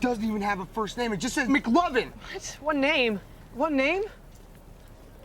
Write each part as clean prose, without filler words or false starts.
doesn't even have a first name. It just says McLovin. What? What name? What name?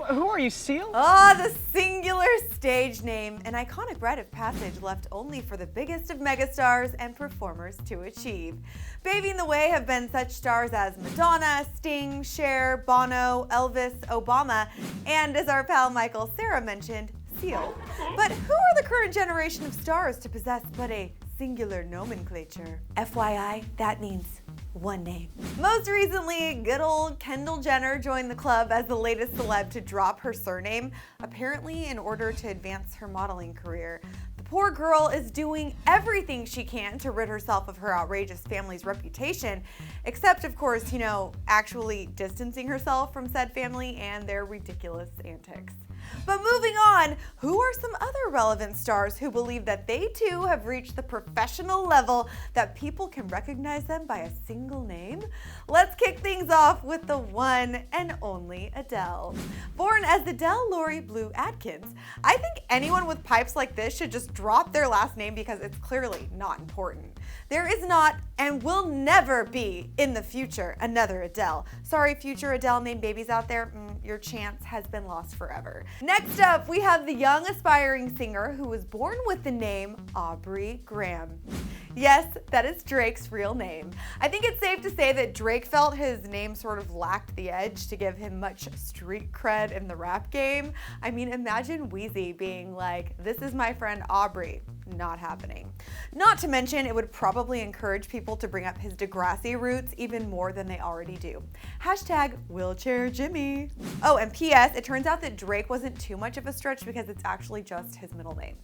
Who are you, Seal? Ah, the singular stage name, an iconic rite of passage left only for the biggest of megastars and performers to achieve. Paving the way have been such stars as Madonna, Sting, Cher, Bono, Elvis, Obama, and as our pal Michael Cera mentioned, Seal. But who are the current generation of stars to possess but a singular nomenclature? FYI, that means one name. Most recently, good old Kendall Jenner joined the club as the latest celeb to drop her surname, apparently in order to advance her modeling career. The poor girl is doing everything she can to rid herself of her outrageous family's reputation, except of course, actually distancing herself from said family and their ridiculous antics. But moving on, who are some other relevant stars who believe that they too have reached the professional level that people can recognize them by a single name? Let's kick things off with the one and only Adele. Born as Adele Laurie Blue Adkins, I think anyone with pipes like this should just drop their last name because it's clearly not important. There is not and will never be in the future another Adele. Sorry, future Adele named babies out there, your chance has been lost forever. Next up, we have the young aspiring singer who was born with the name Aubrey Graham. Yes, that is Drake's real name. I think it's safe to say that Drake felt his name sort of lacked the edge to give him much street cred in the rap game. I mean, imagine Weezy being like, "This is my friend Aubrey." Not happening. Not to mention, it would probably encourage people to bring up his Degrassi roots even more than they already do. Hashtag wheelchair Jimmy. Oh, and P.S. it turns out that Drake wasn't too much of a stretch because it's actually just his middle name.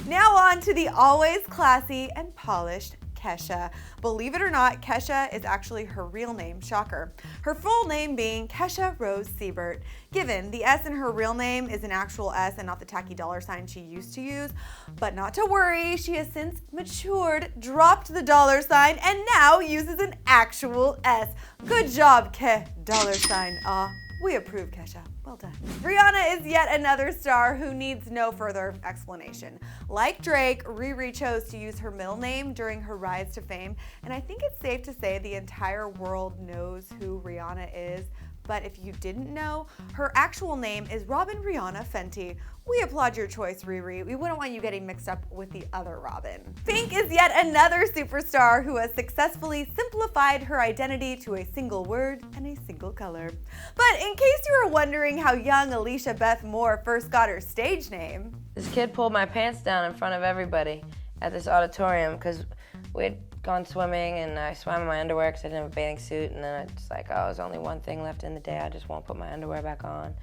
Now on to the always classy and polished Kesha. Believe it or not, Kesha is actually her real name, shocker. Her full name being Kesha Rose Siebert. Given the S in her real name is an actual S and not the tacky $ she used to use, but not to worry, she has since matured, dropped the $, and now uses an actual S. Good job, $. We approve, Kesha. Well done. Rihanna is yet another star who needs no further explanation. Like Drake, Riri chose to use her middle name during her rise to fame, and I think it's safe to say the entire world knows who Rihanna is. But if you didn't know, her actual name is Robin Rihanna Fenty. We applaud your choice, Riri. We wouldn't want you getting mixed up with the other Robin. Pink is yet another superstar who has successfully simplified her identity to a single word and a single color. But in case you were wondering how young Alicia Beth Moore first got her stage name, this kid pulled my pants down in front of everybody at this auditorium because we had gone swimming and I swam in my underwear because I didn't have a bathing suit, and then it's like, oh, there's only one thing left in the day, I just won't put my underwear back on.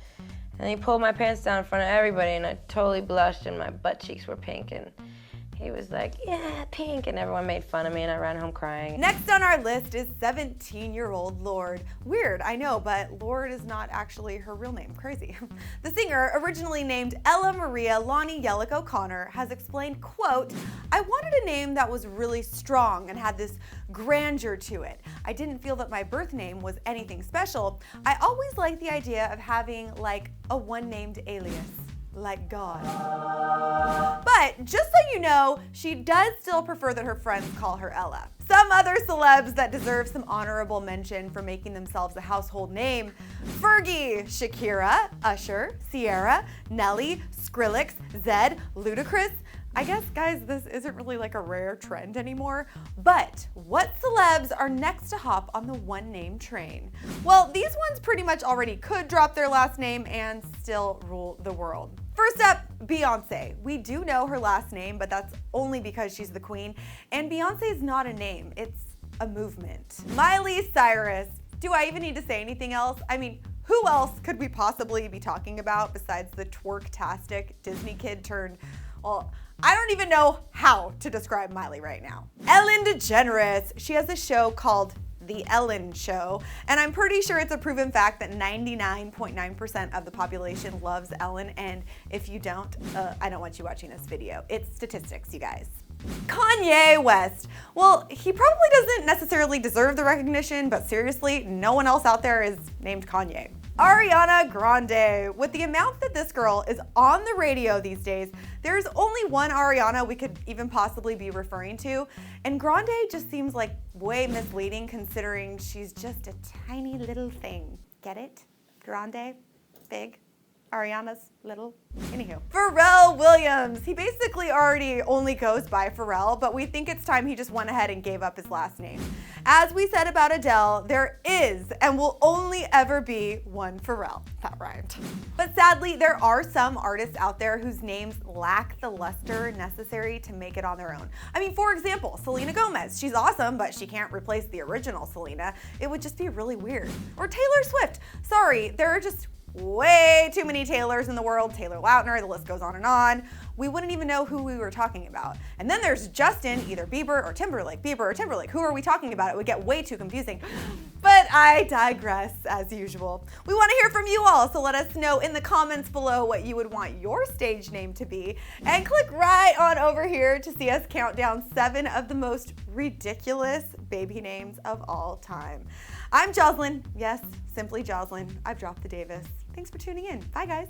And he pulled my pants down in front of everybody and I totally blushed and my butt cheeks were pink, and he was like, yeah, pink, and everyone made fun of me and I ran home crying. Next on our list is 17-year-old Lorde. Weird, I know, but Lorde is not actually her real name. Crazy. The singer, originally named Ella Maria Lonnie Yellick O'Connor, has explained, quote, "I wanted a name that was really strong and had this grandeur to it. I didn't feel that my birth name was anything special. I always liked the idea of having like a one-named alias. Like God." But just so you know, she does still prefer that her friends call her Ella. Some other celebs that deserve some honorable mention for making themselves a household name: Fergie, Shakira, Usher, Ciara, Nelly, Skrillex, Zedd, Ludacris. I guess, guys, this isn't really like a rare trend anymore, but what celebs are next to hop on the one-name train? Well, these ones pretty much already could drop their last name and still rule the world. First up, Beyonce. We do know her last name, but that's only because she's the queen, and Beyonce is not a name, it's a movement. Miley Cyrus. Do I even need to say anything else? I mean, who else could we possibly be talking about besides the twerk-tastic Disney kid turned, well, I don't even know how to describe Miley right now. Ellen DeGeneres. She has a show called The Ellen Show, and I'm pretty sure it's a proven fact that 99.9% of the population loves Ellen, and if you don't, I don't want you watching this video. It's statistics, you guys. Kanye West. Well, he probably doesn't necessarily deserve the recognition, but seriously, no one else out there is named Kanye. Ariana Grande. With the amount that this girl is on the radio these days, there's only one Ariana we could even possibly be referring to, and Grande just seems like way misleading considering she's just a tiny little thing. Get it? Grande? Big? Ariana's little? Anywho. Pharrell Williams. He basically already only goes by Pharrell, but we think it's time he just went ahead and gave up his last name. As we said about Adele, there is and will only ever be one Pharrell. That rhymed. But sadly, there are some artists out there whose names lack the luster necessary to make it on their own. I mean, for example, Selena Gomez. She's awesome, but she can't replace the original Selena. It would just be really weird. Or Taylor Swift. Sorry, there are just way too many Taylors in the world. Taylor Lautner, the list goes on and on. We wouldn't even know who we were talking about. And then there's Justin, either Bieber or Timberlake. Bieber or Timberlake, who are we talking about? It would get way too confusing. But I digress as usual. We want to hear from you all, so let us know in the comments below what you would want your stage name to be. And click right on over here to see us count down 7 of the most ridiculous baby names of all time. I'm Jocelyn. Yes, simply Jocelyn. I've dropped the Davis. Thanks for tuning in. Bye, guys.